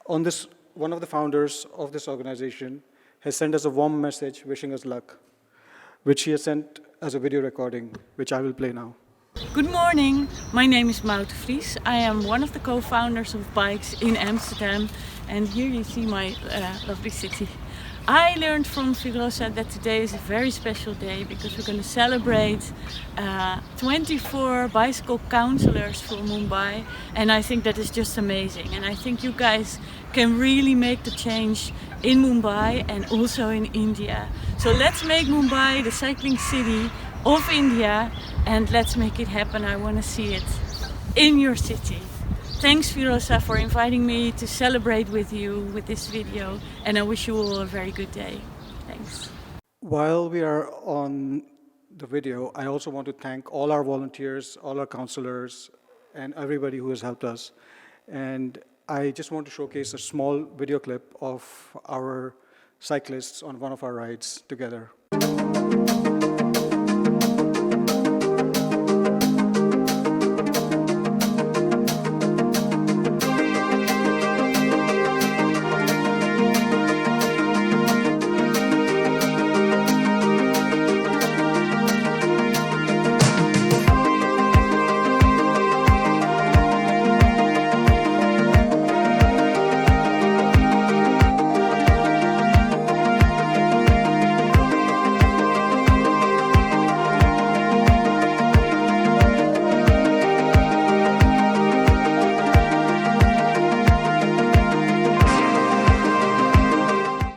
On this, one of the founders of this organization has sent us a warm message wishing us luck, which he has sent as a video recording, which I will play now. Good morning, my name is Maud de Vries. I am one of the co-founders of Bikes in Amsterdam, and here you see my lovely city. I learned from Firoza that today is a very special day because we're going to celebrate 24 bicycle councillors for Mumbai, and I think that is just amazing. And I think you guys can really make the change in Mumbai and also in India. So let's make Mumbai the cycling city of India, and let's make it happen. I want to see it in your city. Thanks, Firoza, for inviting me to celebrate with you with this video, and I wish you all a very good day. Thanks. While we are on the video, I also want to thank all our volunteers, all our councillors, and everybody who has helped us. And I just want to showcase a small video clip of our cyclists on one of our rides together.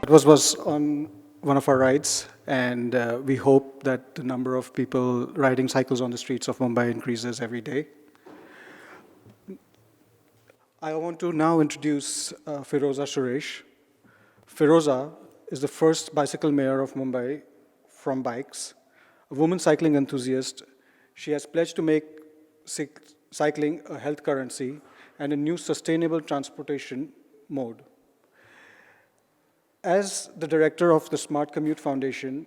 It was on one of our rides, and we hope that the number of people riding cycles on the streets of Mumbai increases every day. I want to now introduce Firoza Suresh. Firoza is the first bicycle mayor of Mumbai from Bikes, a woman cycling enthusiast. She has pledged to make cycling a health currency and a new sustainable transportation mode. As the director of the Smart Commute Foundation,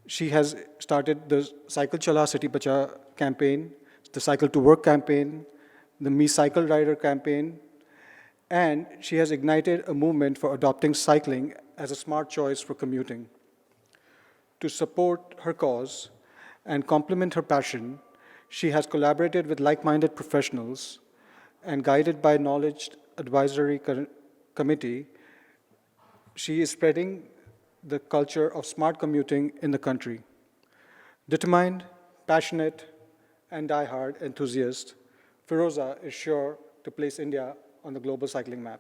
she has started the Cycle Chala City Bacha campaign, the Cycle to Work campaign, the Me Cycle Rider campaign, and she has ignited a movement for adopting cycling as a smart choice for commuting. To support her cause and complement her passion, she has collaborated with like-minded professionals and guided by a knowledge advisory committee. She is spreading the culture of smart commuting in the country. Determined, passionate, and die-hard enthusiast, Firoza is sure to place India on the global cycling map.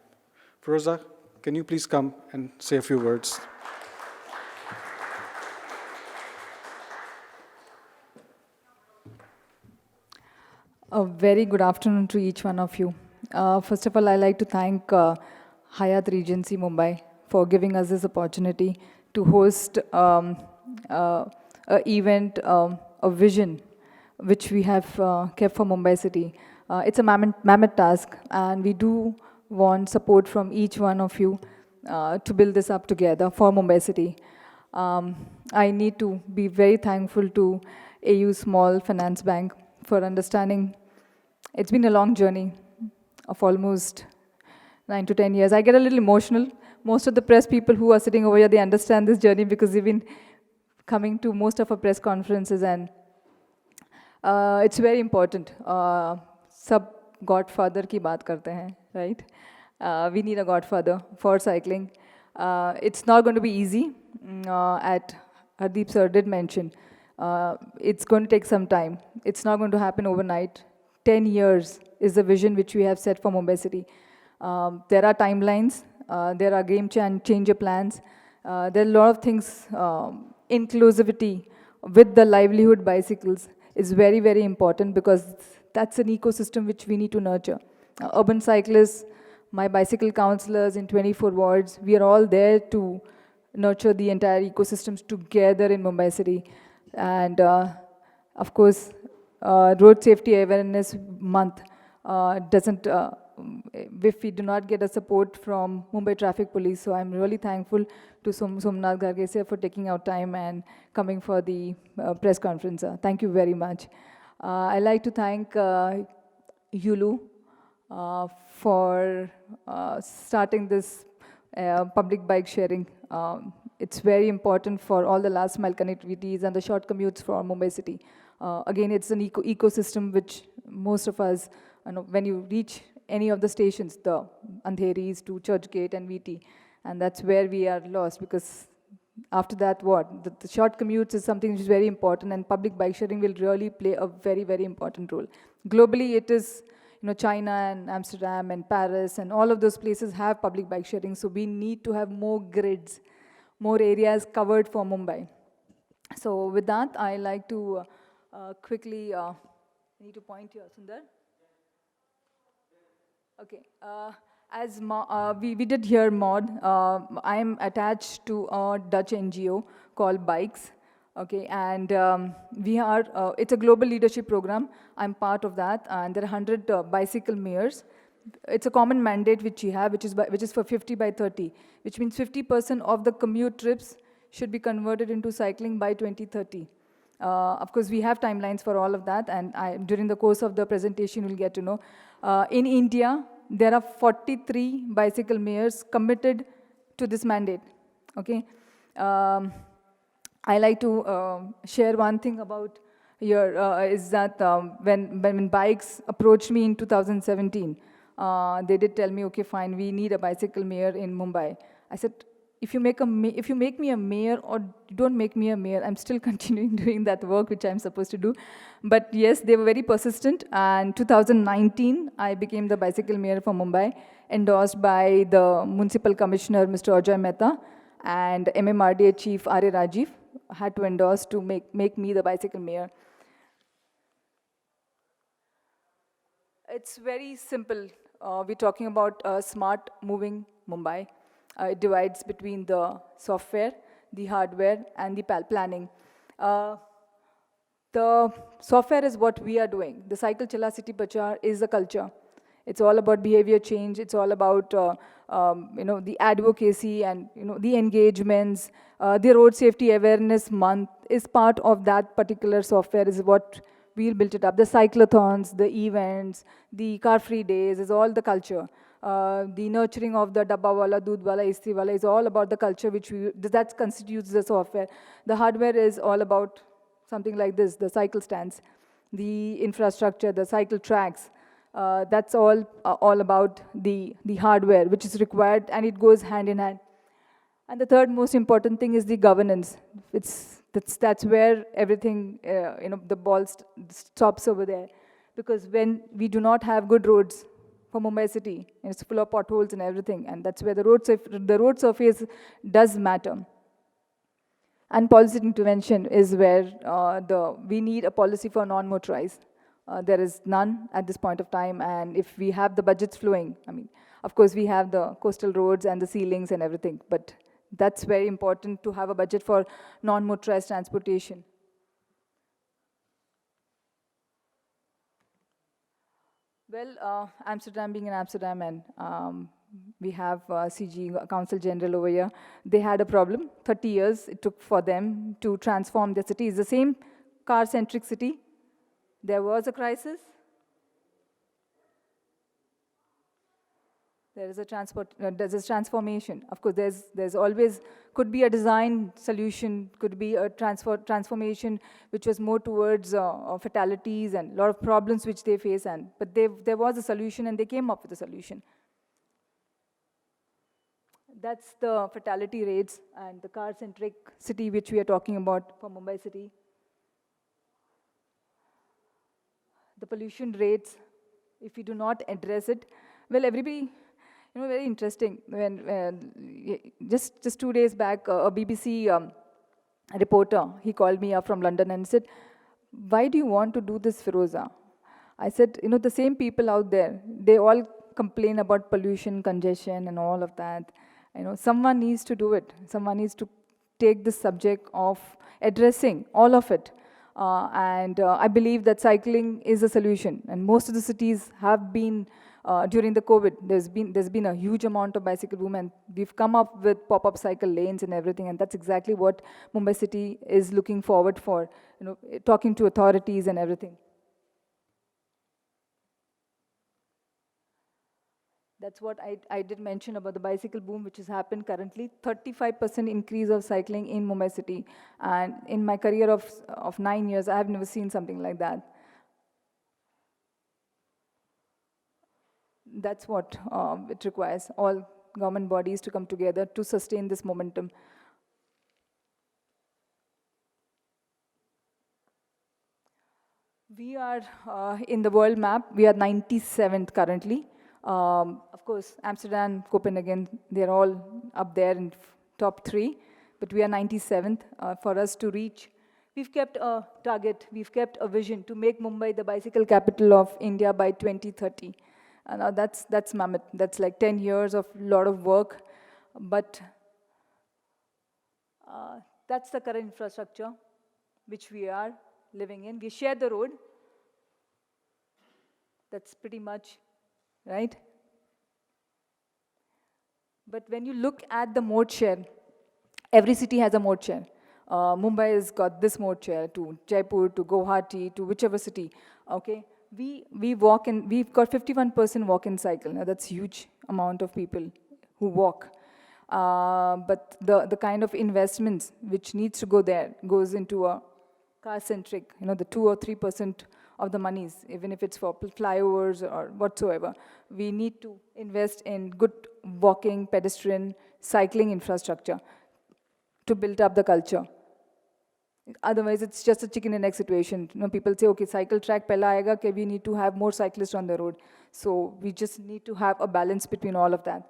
Firoza, can you please come and say a few words? A very good afternoon to each one of you. First of all, I'd like to thank Hyatt Regency Mumbai for giving us this opportunity to host an event, a vision, which we have kept for Mumbai City. It's a mammoth task, and we do want support from each one of you to build this up together for Mumbai City. I need to be very thankful to AU Small Finance Bank for understanding. It's been a long journey of almost 9 to 10 years. I get a little emotional. Most of the press people who are sitting over here, they understand this journey because they've been coming to most of our press conferences, and it's very important. Sab godfather ki baat karte hain, right? We need a godfather for cycling. It's not going to be easy. At Hardeep sir did mention, it's going to take some time. It's not going to happen overnight. 10 years is the vision which we have set for Mumbai City. There are timelines. There are game changer plans. There are a lot of things. Inclusivity with the livelihood bicycles is very, very important because that's an ecosystem which we need to nurture. Urban cyclists, my bicycle councillors in 24 wards, we are all there to nurture the entire ecosystems together in Mumbai City. And of course, Road Safety Awareness Month doesn't if we do not get a support from Mumbai Traffic Police. So I'm really thankful to Somnath Garge for taking out time and coming for the press conference. Thank you very much. I'd like to thank Yulu, for starting this public bike sharing. It's very important for all the last mile connectivities and the short commutes for Mumbai City. Again, it's an ecosystem which most of us, when you reach any of the stations, the Andheris to Churchgate and VT, and that's where we are lost, because after that, what? The short commutes is something which is very important, and public bike sharing will really play a very, very important role. Globally, it is, China and Amsterdam and Paris and all of those places have public bike sharing, so we need to have more grids, more areas covered for Mumbai. So with that, I like to quickly, need to point here, Sundar. Okay. As we did hear Maud, I am attached to a Dutch NGO called Bikes. Okay, and we are, it's a global leadership program. I'm part of that, and there are 100 bicycle mayors. It's a common mandate which we have, which is for 50 by 30, which means 50% of the commute trips should be converted into cycling by 2030. Of course, we have timelines for all of that, and during the course of the presentation, you'll get to know. In India, there are 43 bicycle mayors committed to this mandate. Okay, I like to share one thing about here is that when bikes approached me in 2017, they did tell me, okay, fine, we need a bicycle mayor in Mumbai. I said, if you make me a mayor or don't make me a mayor, I'm still continuing doing that work which I'm supposed to do. But yes, they were very persistent, and 2019, I became the bicycle mayor for Mumbai, endorsed by the municipal commissioner, Mr. Ajay Mehta, and MMRDA chief, R.A. Rajiv, had to endorse to make me the bicycle mayor. It's very simple. We're talking about smart moving Mumbai. It divides between the software, the hardware, and the planning. The software is what we are doing. The Cycle Chala City Bacha is a culture. It's all about behavior change. It's all about the advocacy and the engagements. The road safety awareness month is part of that particular software. Is what we'll build it up. The cyclothons, the events, the car-free days is all the culture. The nurturing of the dabba wala, doodh wala, istri wala is all about the culture that constitutes the software. The hardware is all about something like this, the cycle stands, the infrastructure, the cycle tracks. That's all about the hardware which is required, and it goes hand in hand. And the third most important thing is the governance. That's where everything, the ball stops over there. Because when we do not have good roads for Mumbai City, it's full of potholes and everything, and that's where the road surface does matter. And policy intervention is where we need a policy for non-motorized. There is none at this point of time, and if we have the budgets flowing, I mean, of course we have the coastal roads and the ceilings and everything, but that's very important to have a budget for non-motorized transportation. Well, Amsterdam being in Amsterdam, and we have CG, Council General over here, they had a problem. 30 years it took for them to transform their city. It's the same car-centric city. There was a crisis. There's a transformation. Of course, there's always, could be a design solution, could be a transformation which was more towards fatalities and a lot of problems which they face, but there was a solution and they came up with a solution. That's the fatality rates and the car-centric city which we are talking about for Mumbai City. The pollution rates, if we do not address it, well, everybody, very interesting. When just 2 days back, a BBC reporter, he called me up from London and said, "Why do you want to do this, Firoza?" I said, the same people out there, they all complain about pollution, congestion, and all of that. Someone needs to do it. Someone needs to take this subject of addressing all of it. And I believe that cycling is a solution. And most of the cities have been, during the COVID, there's been a huge amount of bicycle boom, and we've come up with pop-up cycle lanes and everything, and that's exactly what Mumbai City is looking forward for, talking to authorities and everything. That's what I did mention about the bicycle boom, which has happened currently. 35% increase of cycling in Mumbai City. And in my career of 9 years, I have never seen something like that. That's what it requires, all government bodies to come together to sustain this momentum. We are in the world map, we are 97th currently. Of course, Amsterdam, Copenhagen, they're all up there in top 3, but we are 97th for us to reach. We've kept a target, we've kept a vision to make Mumbai the bicycle capital of India by 2030. Now that's mammoth. That's like 10 years of lot of work, but that's the current infrastructure which we are living in. We share the road. That's pretty much, right? But when you look at the mode share, every city has a mode share. Mumbai has got this mode share to Jaipur, to Guwahati, to whichever city, okay? We walk in, we've got 51% walk-in cycle. Now that's huge amount of people who walk. But the kind of investments which needs to go there goes into a car-centric, the 2 or 3% of the monies, even if it's for flyovers or whatsoever. We need to invest in good walking, pedestrian, cycling infrastructure to build up the culture. Otherwise, it's just a chicken and egg situation. People say, okay, cycle track pehla aayega, okay, we need to have more cyclists on the road. So we just need to have a balance between all of that.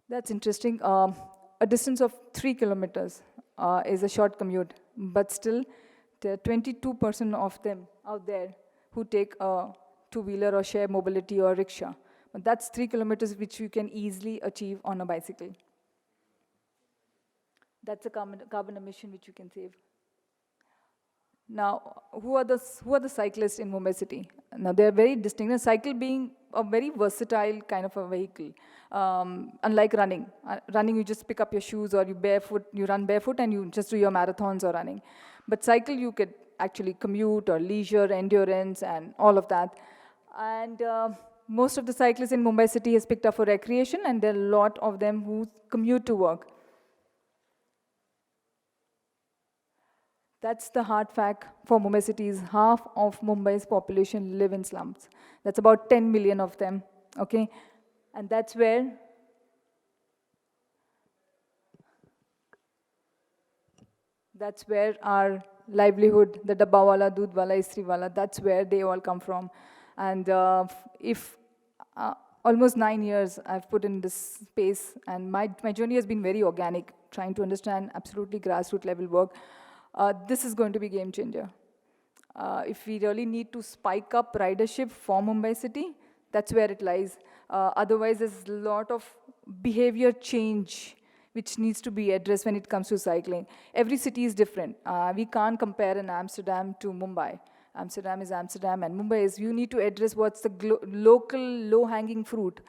That's interesting. A distance of 3 kilometers is a short commute, but still there are 22% of them out there who take a two-wheeler or share mobility or rickshaw. But that's 3 kilometers which you can easily achieve on a bicycle. That's a carbon emission which you can save. Now, who are the cyclists in Mumbai City? Now, they're very distinct. Cycle being a very versatile kind of a vehicle, unlike running. Running, you just pick up your shoes or you run barefoot and you just do your marathons or running. But cycle, you could actually commute or leisure, endurance, and all of that. And most of the cyclists in Mumbai City has picked up for recreation, and there are a lot of them who commute to work. That's the hard fact for Mumbai City is half of Mumbai's population live in slums. That's about 10 million of them, okay? And that's where our livelihood, the dabbawala, doodwala, istriwala, that's where they all come from. And if almost 9 years I've put in this space, and my journey has been very organic, trying to understand absolutely grassroots level work. This is going to be game changer. If we really need to spike up ridership for Mumbai City, that's where it lies. Otherwise, there's a lot of behavior change which needs to be addressed when it comes to cycling. Every city is different. We can't compare an Amsterdam to Mumbai. Amsterdam is Amsterdam and Mumbai is, you need to address what's the local low-hanging fruit.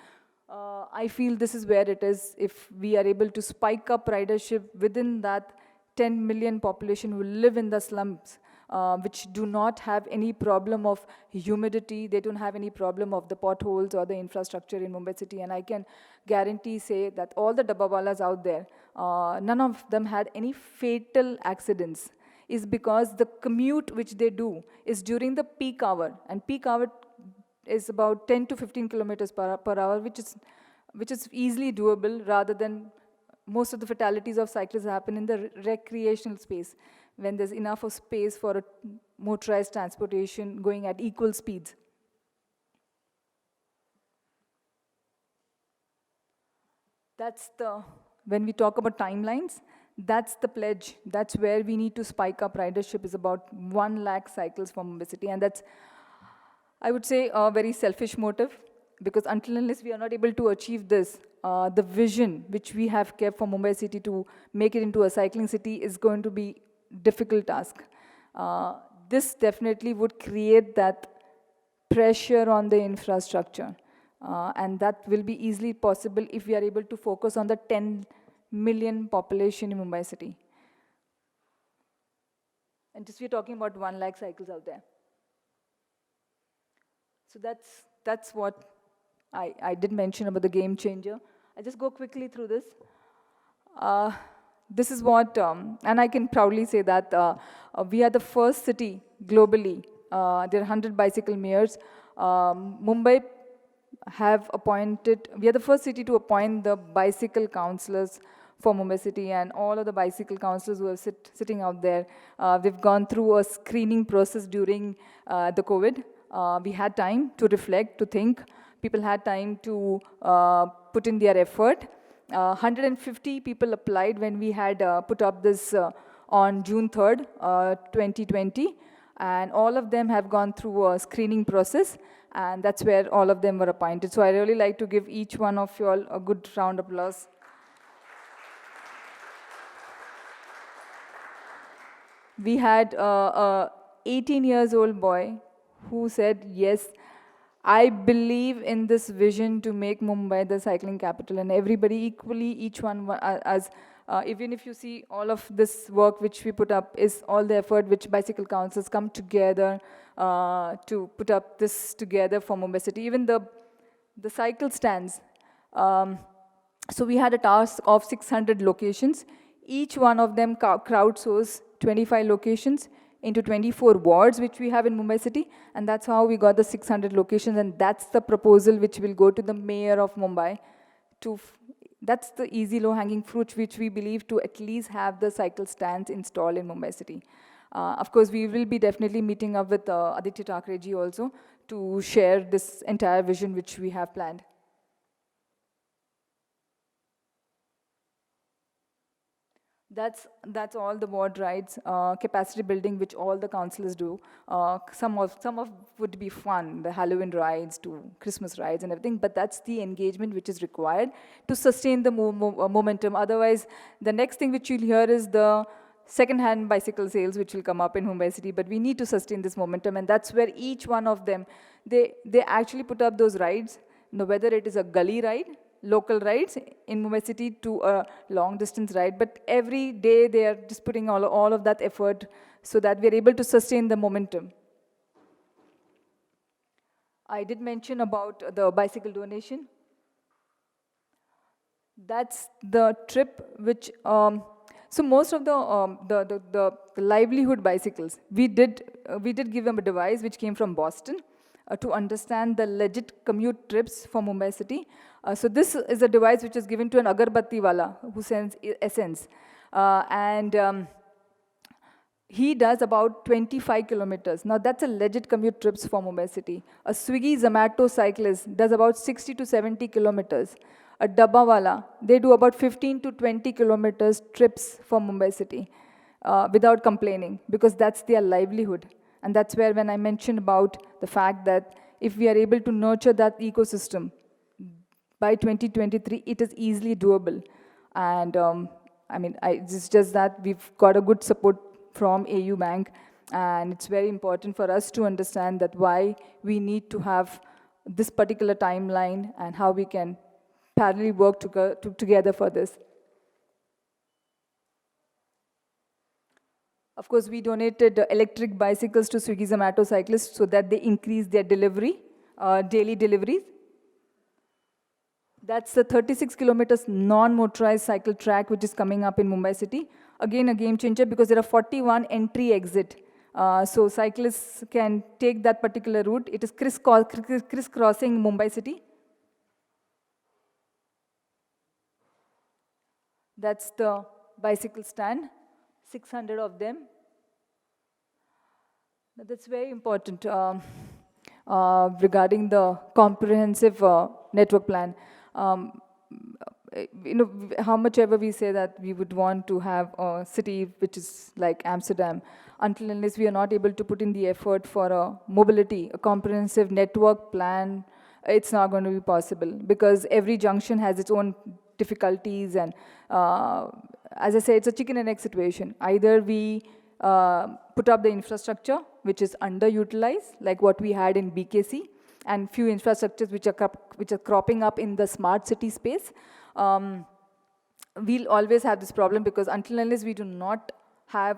I feel this is where it is. If we are able to spike up ridership within that 10 million population who live in the slums, which do not have any problem of humidity, they don't have any problem of the potholes or the infrastructure in Mumbai City. And I can guarantee, say, that all the dabbawalas out there, none of them had any fatal accidents, is because the commute which they do is during the peak hour. And peak hour is about 10 to 15 kilometers per hour, which is easily doable, rather than most of the fatalities of cyclists happen in the recreational space, when there's enough of space for a motorized transportation going at equal speeds. When we talk about timelines, that's the pledge. That's where we need to spike up ridership, is about 1 lakh cycles for Mumbai City. And that's, I would say, a very selfish motive, because until unless we are not able to achieve this, the vision which we have kept for Mumbai City to make it into a cycling city is going to be a difficult task. This definitely would create that pressure on the infrastructure. And that will be easily possible if we are able to focus on the 10 million population in Mumbai City. And just we're talking about 1 lakh cycles out there. So that's what I did mention about the game changer. I just go quickly through this. This is what, and I can proudly say that we are the first city globally. There are 100 bicycle mayors. Mumbai have appointed, we are the first city to appoint the bicycle councillors for Mumbai City, and all of the bicycle councillors who are sitting out there, we've gone through a screening process during the COVID. We had time to reflect, to think. People had time to put in their effort. 150 people applied when we had put up this on June 3rd, 2020. And all of them have gone through a screening process, and that's where all of them were appointed. So I really like to give each one of you all a good round of applause. We had a 18 years old boy who said, yes, I believe in this vision to make Mumbai the cycling capital, and everybody equally, each one as even if you see all of this work which we put up is all the effort which bicycle councils come together to put up this together for Mumbai City. Even the cycle stands. So we had a task of 600 locations. Each one of them crowdsourced 25 locations into 24 wards which we have in Mumbai City, and that's how we got the 600 locations, and that's the proposal which will go to the mayor of Mumbai. That's the easy low-hanging fruit which we believe to at least have the cycle stands installed in Mumbai City. Of course, we will be definitely meeting up with Aditya Thackeray also to share this entire vision which we have planned. That's all the ward rides, capacity building, which all the councillors do. Some of would be fun, the Halloween rides to Christmas rides and everything, but that's the engagement which is required to sustain the momentum. Otherwise, the next thing which you'll hear is the second-hand bicycle sales which will come up in Mumbai City, but we need to sustain this momentum, and that's where each one of them, they actually put up those rides, whether it is a gully ride, local rides in Mumbai City to a long distance ride, but every day they are just putting all of that effort so that we are able to sustain the momentum. I did mention about the bicycle donation. That's the trip which, so most of the livelihood bicycles, we did give them a device which came from Boston to understand the legit commute trips for Mumbai City. So this is a device which is given to an agarbatti wala who sends essence. He does about 25 kilometers. Now that's a legit commute trips for Mumbai City. A Swiggy Zomato cyclist does about 60 to 70 kilometers. A Dabba wala, they do about 15 to 20 kilometers trips for Mumbai City without complaining, because that's their livelihood. And that's where when I mentioned about the fact that if we are able to nurture that ecosystem, by 2023, it is easily doable. And it's just that we've got a good support from AU Bank, and it's very important for us to understand that why we need to have this particular timeline and how we can parallelly work together for this. Of course, we donated electric bicycles to Swiggy Zomato cyclists so that they increase their delivery, daily deliveries. That's the 36 kilometers non-motorized cycle track which is coming up in Mumbai City. Again, a game changer because there are 41 entry-exit. So cyclists can take that particular route. It is crisscrossing Mumbai City. That's the bicycle stand. 600 of them. That's very important regarding the comprehensive network plan. How much ever we say that we would want to have a city which is like Amsterdam, until unless we are not able to put in the effort for a mobility, a comprehensive network plan, it's not going to be possible, because every junction has its own difficulties, and as I say, it's a chicken and egg situation. Either we put up the infrastructure which is underutilized, like what we had in BKC, and few infrastructures which are cropping up in the smart city space. We'll always have this problem, because until unless we do not have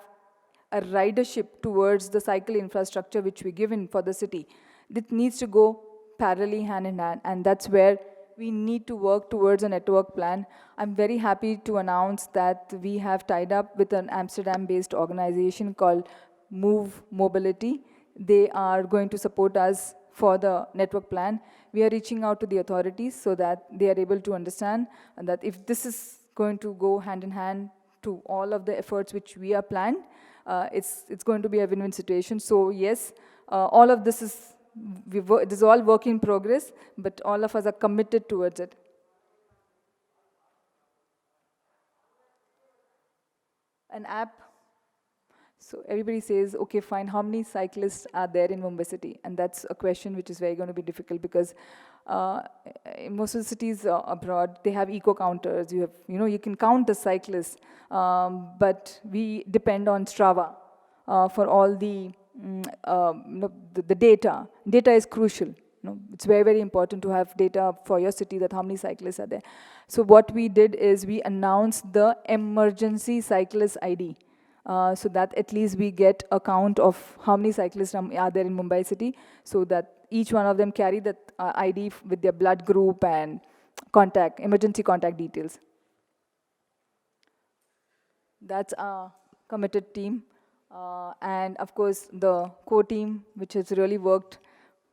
a ridership towards the cycle infrastructure which we give in for the city, it needs to go parallelly hand in hand, and that's where we need to work towards a network plan. I'm very happy to announce that we have tied up with an Amsterdam-based organization called Move Mobility. They are going to support us for the network plan. We are reaching out to the authorities so that they are able to understand and that if this is going to go hand in hand to all of the efforts which we are planned, it's going to be a win-win situation. So yes, all of this is, it is all work in progress, but all of us are committed towards it. An app. So everybody says, okay, fine, how many cyclists are there in Mumbai City? And that's a question which is very going to be difficult because in most of the cities abroad, they have eco counters. You have, you can count the cyclists, but we depend on Strava for all the, the data. Data is crucial. It's very, very important to have data for your city that how many cyclists are there. So what we did is we announced the emergency cyclist ID. So that at least we get a count of how many cyclists are there in Mumbai City, so that each one of them carry that ID with their blood group and emergency contact details. That's our committed team. And of course, the core team, which has really worked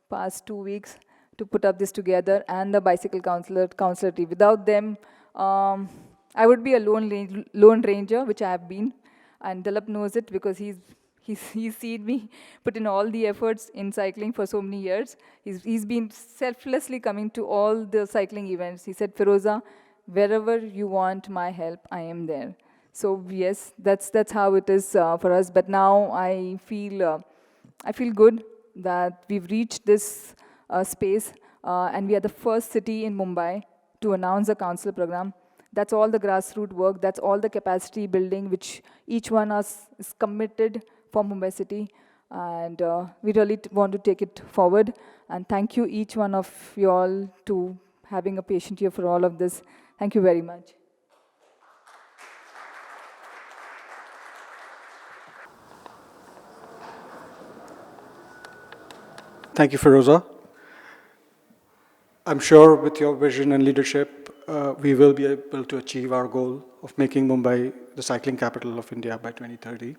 past 2 weeks to put up this together, and the bicycle counselor team. Without them, I would be a lone ranger, which I have been. And Dilip knows it because he's seen me put in all the efforts in cycling for so many years. He's been selflessly coming to all the cycling events. He said, Firoza, wherever you want my help, I am there. So yes, that's how it is for us. But now I feel good that we've reached this space, and we are the first city in Mumbai to announce a council program. That's all the grassroots work, that's all the capacity building which each one of us is committed for Mumbai City, and we really want to take it forward. And thank you each one of you all to having a patient here for all of this. Thank you very much. Thank you, Firoza. I'm sure with your vision and leadership, we will be able to achieve our goal of making Mumbai the cycling capital of India by 2030.